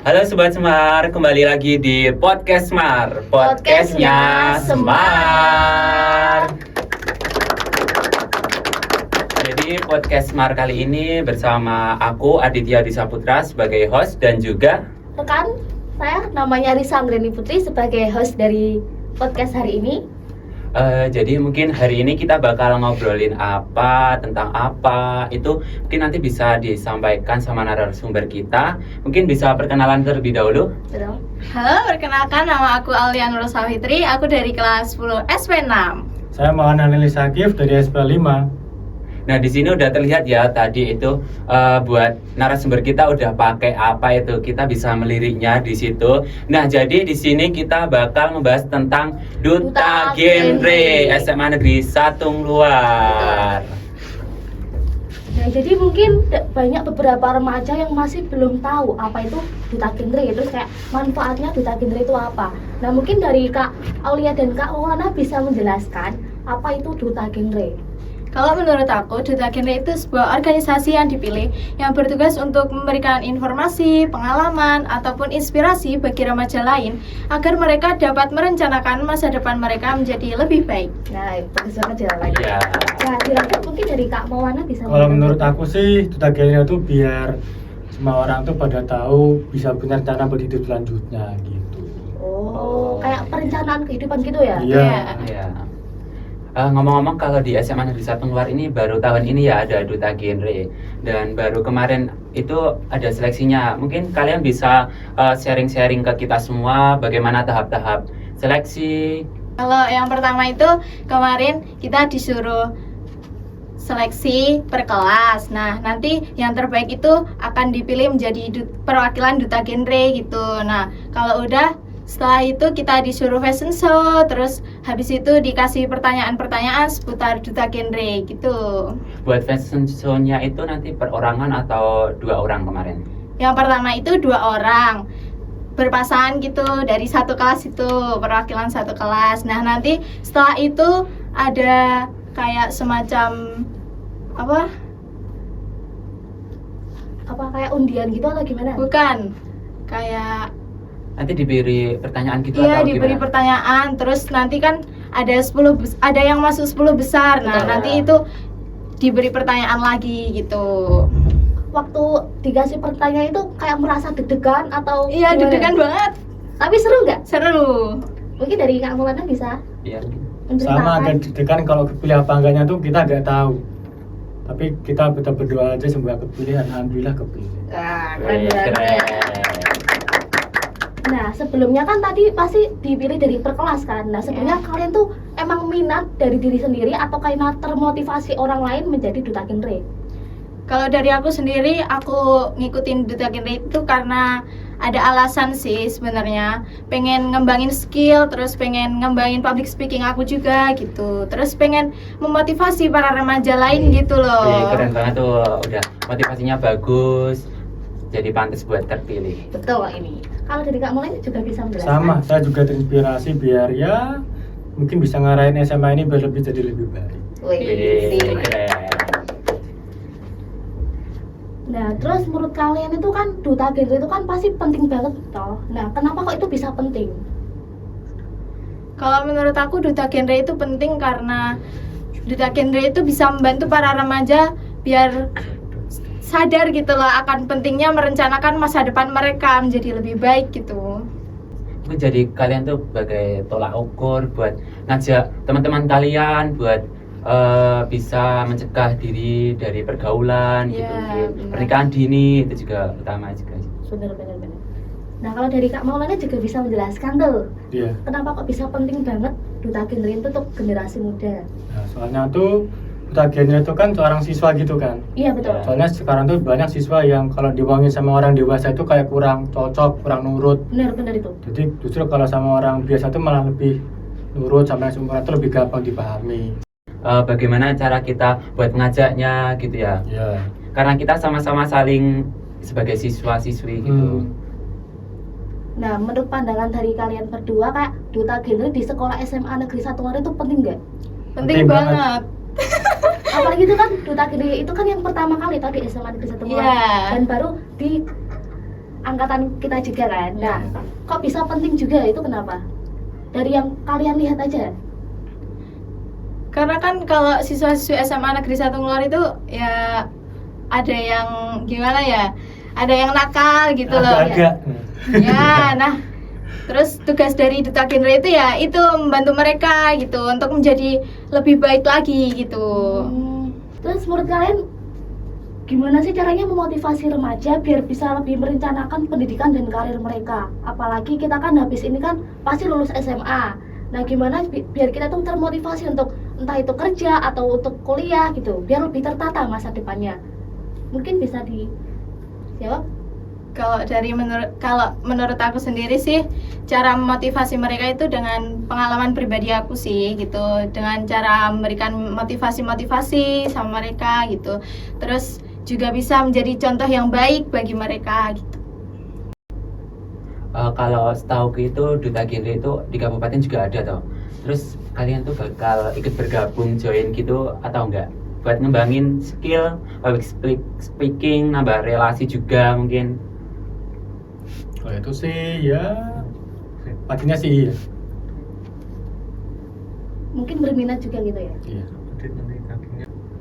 Halo Sobat Semar, kembali lagi di Podcast Semar, podcastnya Semar. Jadi podcast Semar kali ini bersama aku Aditya Disaputra sebagai host dan juga rekan saya namanya Risa Anggreni Putri sebagai host dari podcast hari ini. Jadi mungkin hari ini kita bakal ngobrolin apa, tentang apa, itu mungkin nanti bisa disampaikan sama narasumber kita. Mungkin bisa perkenalan terlebih dahulu. Betul. Halo, perkenalkan nama aku Alian Nur Safitri, aku dari kelas 10 SP6. Saya Maulana Nili Sakif dari SP5. Nah di sini udah terlihat ya tadi itu buat narasumber kita udah pakai apa itu, kita bisa meliriknya di situ. Nah jadi di sini kita bakal membahas tentang Duta Genre SMA Negeri Satung Luar. Nah, jadi mungkin banyak beberapa remaja yang masih belum tahu apa itu Duta Genre, terus kayak manfaatnya Duta Genre itu apa. Nah, mungkin dari Kak Aulia dan Kak Maulana bisa menjelaskan apa itu Duta Genre. Kalau menurut aku, Duta Genre itu sebuah organisasi yang dipilih yang bertugas untuk memberikan informasi, pengalaman, ataupun inspirasi bagi remaja lain agar mereka dapat merencanakan masa depan mereka menjadi lebih baik. Nah, bagus banget jalan. Iya. Nah, dilanjut mungkin dari Kak Maulana bisa. Kalau menurut aku sih Duta Genre itu biar semua orang tuh pada tahu bisa punya rencana buat hidup selanjutnya gitu. Oh, kayak perencanaan kehidupan gitu ya? Iya. Iya. Ngomong-ngomong kalau di SMA Negeri Satung Luar ini baru tahun ini ya ada Duta Genre dan baru kemarin itu ada seleksinya. Mungkin kalian bisa sharing-sharing ke kita semua bagaimana tahap-tahap seleksi. Kalau yang pertama itu kemarin kita disuruh seleksi per kelas. Nah, nanti yang terbaik itu akan dipilih menjadi perwakilan Duta Genre gitu. Nah, kalau udah setelah itu kita disuruh fashion show, terus habis itu dikasih pertanyaan-pertanyaan seputar Duta Genre gitu. Buat fashion show-nya itu nanti perorangan atau 2 orang kemarin? Yang pertama itu 2 orang berpasangan gitu dari satu kelas itu, perwakilan satu kelas. Nah, nanti setelah itu ada kayak semacam apa kayak undian gitu atau gimana? bukan kayak Nanti diberi pertanyaan gitu iya, atau diberi gimana? pertanyaan, terus nanti kan ada ada yang masuk 10 besar. Nah, Betul. nanti itu diberi pertanyaan lagi gitu. Waktu dikasih pertanyaan itu kayak merasa deg-degan atau Iya, gimana? deg-degan banget. Tapi seru nggak? Seru. Mungkin dari Kak Maulana bisa Iya. Sama agak deg-degan kalau kepilih apa enggaknya tuh kita nggak tahu. Tapi kita tetap berdoa aja semoga kepilih, alhamdulillah kepilih. Nah, Wih, keren. Nah, sebelumnya kan tadi pasti dipilih dari per kelas kan. Nah, sebenarnya kalian tuh emang minat dari diri sendiri atau karena termotivasi orang lain menjadi Duta Genre? Kalau dari aku sendiri, aku ngikutin Duta Genre itu karena ada alasan sih sebenarnya. Pengen ngembangin skill, terus pengen ngembangin public speaking aku juga gitu. Terus pengen memotivasi para remaja lain gitu loh. Wih, keren banget tuh, udah motivasinya bagus, jadi pantas buat terpilih. Betul ini. Kalau dari Kak Maulana juga bisa menjelaskan. Sama, saya juga terinspirasi biar ya mungkin bisa ngarahin SMA ini biar lebih jadi lebih baik. Wih, Wih. keren. Nah, terus menurut kalian itu kan Duta Genre itu kan pasti penting banget toh. Nah, kenapa kok itu bisa penting? Kalau menurut aku Duta Genre itu penting karena Duta Genre itu bisa membantu para remaja biar sadar gitu loh akan pentingnya merencanakan masa depan mereka menjadi lebih baik gitu. Itu jadi kalian tuh sebagai tolak ukur buat ngajak teman-teman kalian buat bisa mencegah diri dari pergaulan gitu. Iya, benar. Pernikahan dini itu juga utama juga. Bener. Nah, kalau dari Kak Maulana juga bisa menjelaskan tuh. Iya. Kenapa kok bisa penting banget Duta Genre itu untuk generasi muda? Nah, soalnya tuh Duta Genre itu kan seorang siswa gitu kan. Iya, betul. Ya. Soalnya sekarang tuh banyak siswa yang kalau diomongin sama orang dewasa itu kayak kurang cocok, kurang nurut. Benar itu. Jadi justru kalau sama orang biasa tuh malah lebih nurut, sama yang seumuran itu lebih gampang dipahami. Bagaimana cara kita buat ngajaknya gitu ya? Iya. Karena kita sama-sama saling sebagai siswa-siswi gitu. Nah, menurut pandangan dari kalian berdua, kayak Duta Genre di sekolah SMA Negeri Satung Luar itu penting nggak? Penting banget. Apalagi itu kan Duta Genre itu kan yang pertama kali tadi SMA Negeri Satung Luar. Iya. Dan baru di angkatan kita juga kan. Nah, kok bisa penting juga itu kenapa? Dari yang kalian lihat aja. Karena kan kalau siswa-siswi SMA Negeri 1 Ngeluar itu ya ada yang gimana ya? Ada yang nakal gitu loh. Agak-agak. Ya, nah terus tugas dari Duta Genre itu ya itu membantu mereka gitu untuk menjadi lebih baik lagi gitu. Terus menurut kalian gimana sih caranya memotivasi remaja biar bisa lebih merencanakan pendidikan dan karir mereka? Apalagi kita kan habis ini kan pasti lulus SMA. Nah, gimana biar kita tuh termotivasi untuk entah itu kerja atau untuk kuliah gitu, biar lebih tertata masa depannya. Mungkin bisa dijawab? Kalau menurut aku sendiri sih cara memotivasi mereka itu dengan pengalaman pribadi aku sih gitu, dengan cara memberikan motivasi sama mereka gitu. Terus juga bisa menjadi contoh yang baik bagi mereka gitu. Kalau setauku itu Duta Genre itu di kabupaten juga ada toh. Terus kalian tuh bakal ikut bergabung join gitu atau enggak? Buat ngembangin skill public speaking, nambah relasi juga mungkin. Kalau itu sih ya pastinya sih iya. Mungkin berminat juga gitu ya. Iya.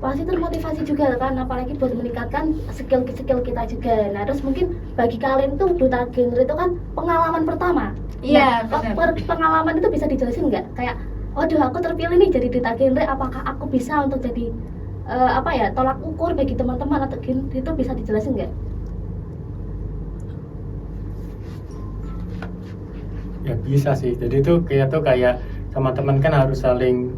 Pasti termotivasi juga kan, apalagi buat meningkatkan skill kita juga. Nah, terus mungkin bagi kalian tuh Duta Genre itu kan pengalaman pertama. Iya, Nah, pengalaman itu bisa dijelasin nggak? Kayak, waduh aku terpilih nih jadi Duta Genre, apakah aku bisa untuk jadi tolak ukur bagi teman-teman atau itu bisa dijelasin nggak? Ya bisa sih. Jadi itu kayak sama teman kan harus saling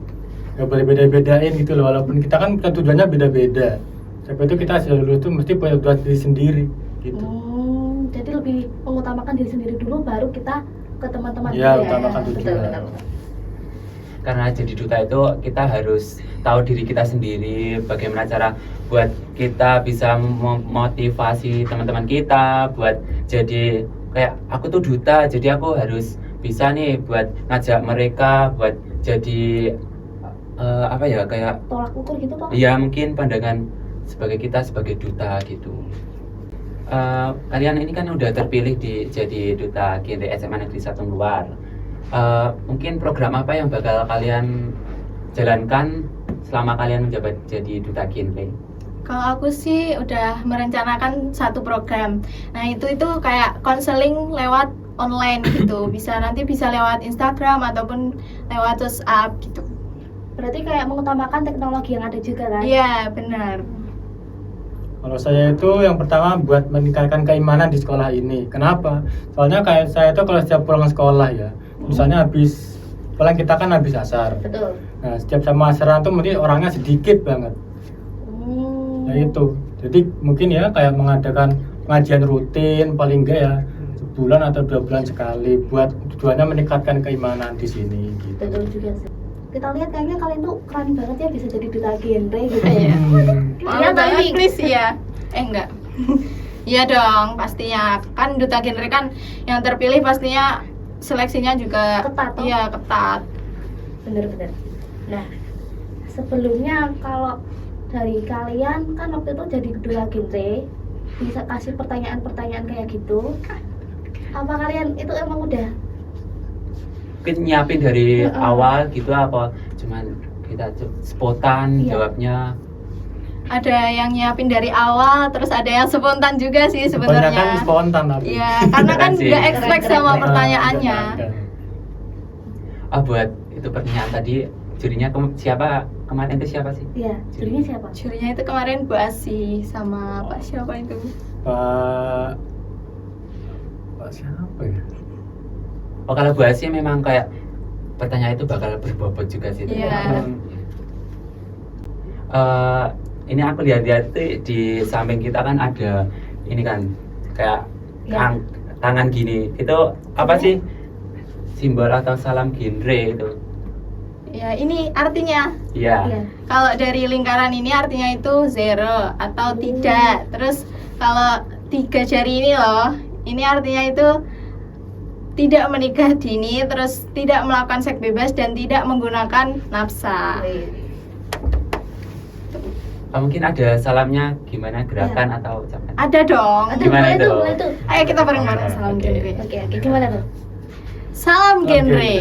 nggak boleh beda-bedain gitu loh. Walaupun kita kan tujuannya beda-beda. Tapi itu kita sudah lulus tuh mesti punya tujuan diri sendiri gitu. Jadi lebih mengutamakan diri sendiri dulu, baru kita ke teman-teman. Ya, utamakan tujuan. Betul. Karena jadi duta itu kita harus tahu diri kita sendiri, bagaimana cara buat kita bisa memotivasi teman-teman kita buat jadi kayak aku tuh duta, jadi aku harus bisa nih buat ngajak mereka buat jadi kayak Tolak ukur gitu Pak? ya mungkin pandangan sebagai kita sebagai duta gitu. Kalian ini kan udah terpilih jadi Duta Genre SMA Negeri 1 Ngeluar. Mungkin program apa yang bakal kalian jalankan selama kalian menjabat jadi Duta Genre? Kalau aku sih udah merencanakan satu program. Nah, itu kayak konseling lewat online gitu. Nanti bisa lewat Instagram ataupun lewat WhatsApp gitu. Berarti kayak mengutamakan teknologi yang ada juga kan? Iya, benar. Kalau saya itu yang pertama buat meningkatkan keimanan di sekolah ini. Kenapa? Soalnya kayak saya itu kalau setiap pulang sekolah ya, misalnya habis pulang kita kan habis asar. Betul. Nah, setiap sama asaran tuh mungkin orangnya sedikit banget. Nah itu, jadi mungkin ya kayak mengadakan pengajian rutin paling enggak ya sebulan atau 2 bulan sekali buat tujuannya meningkatkan keimanan di sini gitu. Betul juga sih. Kita lihat kayaknya kalian tuh keren banget ya bisa jadi Duta Genre gitu ya. Malu banget please ya. Enggak. Iya dong, pastinya. Kan Duta Genre kan yang terpilih pastinya seleksinya juga Ketat, toh? Iya, ketat. Bener-bener. Nah, sebelumnya kalau dari kalian kan waktu itu jadi Duta Genre, bisa kasih pertanyaan-pertanyaan kayak gitu. Apa kalian itu emang udah Mungkin nyiapin dari awal gitu apa cuman kita spontan Iya. jawabnya? Ada yang nyiapin dari awal, terus ada yang spontan juga sih Kebanyakan sebenarnya. spontan tapi. Iya, karena kan Keren sih. nggak expect sama Keren. pertanyaannya. Buat itu pertanyaan tadi jurinya siapa kemarin itu siapa sih? ya jurinya siapa? Jurinya itu kemarin Bu Asi sama Pak siapa itu? Pak siapa ya? Kalau Bu Asia memang kayak pertanyaan itu bakal berbobot juga sih. Iya. Ini aku lihat-lihat tuh di samping kita kan ada ini kan kayak Ya. tangan gini. Itu apa sih? Simbol atau salam genre itu? Ya, ini artinya. Iya. Iya. Kalau dari lingkaran ini artinya itu zero atau tidak. Terus kalau 3 jari ini loh, ini artinya itu tidak menikah dini, terus tidak melakukan seks bebas dan tidak menggunakan nafsa. Mungkin ada salamnya gimana gerakan atau ucapan? Ada dong. Ada Gimana boleh itu? tuh, boleh tuh. Ayo kita bareng-bareng salam Oke. genre. Oke, gimana tuh? Salam genre.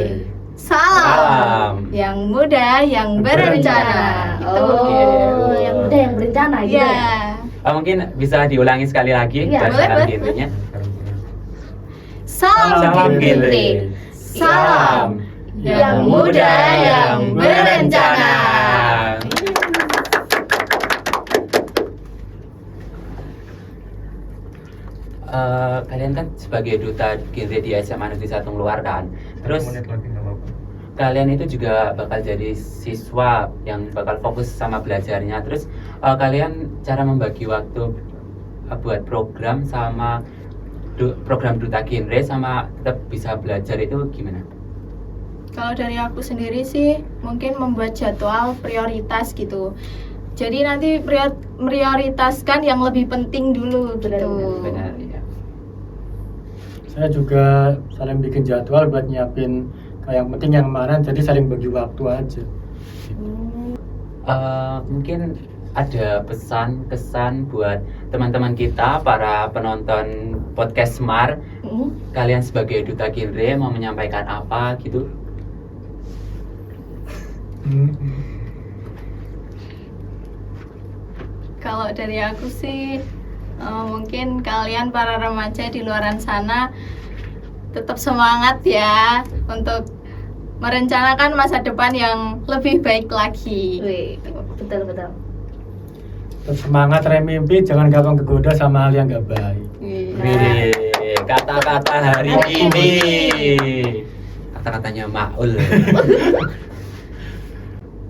Salam. Salam. Yang muda yang berencana. Itu. Oh, yang muda yang berencana gitu Iya. ya. Mungkin bisa diulangi sekali lagi Iya, buat boleh, salam boleh. genrenya. Salam Salam genre. genre. Salam. Yang muda yang berencana. Kalian kan sebagai duta genre di SMA Negeri 1 Luar kan. Terus kalian itu juga bakal jadi siswa yang bakal fokus sama belajarnya. Terus kalian cara membagi waktu buat program sama program duta genre sama tetap bisa belajar itu gimana? Kalau dari aku sendiri sih mungkin membuat jadwal prioritas gitu. Jadi nanti prioritaskan yang lebih penting dulu gitu. Benar ya. Saya juga saling bikin jadwal buat nyiapin kayak yang penting yang mana, jadi saling bagi waktu aja. Mungkin ada pesan kesan buat teman-teman kita para penonton podcast Smart. Kalian sebagai duta genre mau menyampaikan apa gitu? Kalau dari aku sih mungkin kalian para remaja di luaran sana tetap semangat ya untuk merencanakan masa depan yang lebih baik lagi. Wih, betul. Terus semangat mimpi, jangan gampang kegoda sama hal yang gak baik. Wih, kata-kata hari ini. Kata-katanya Maul.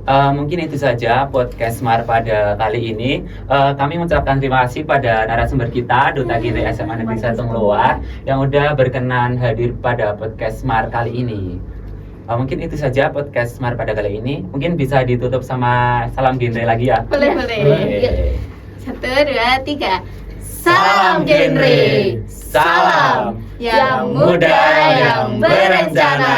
Mungkin itu saja podcast Smart pada kali ini. Kami mengucapkan terima kasih pada narasumber kita, Duta Genre SMA Negeri 1 Luar, yang udah berkenan hadir pada podcast Smart kali ini. Mungkin itu saja podcast Smart pada kali ini. Mungkin bisa ditutup sama salam genre lagi ya. Boleh. Boleh. 1, 2, 3. Salam genre. Salam yang muda yang berencana.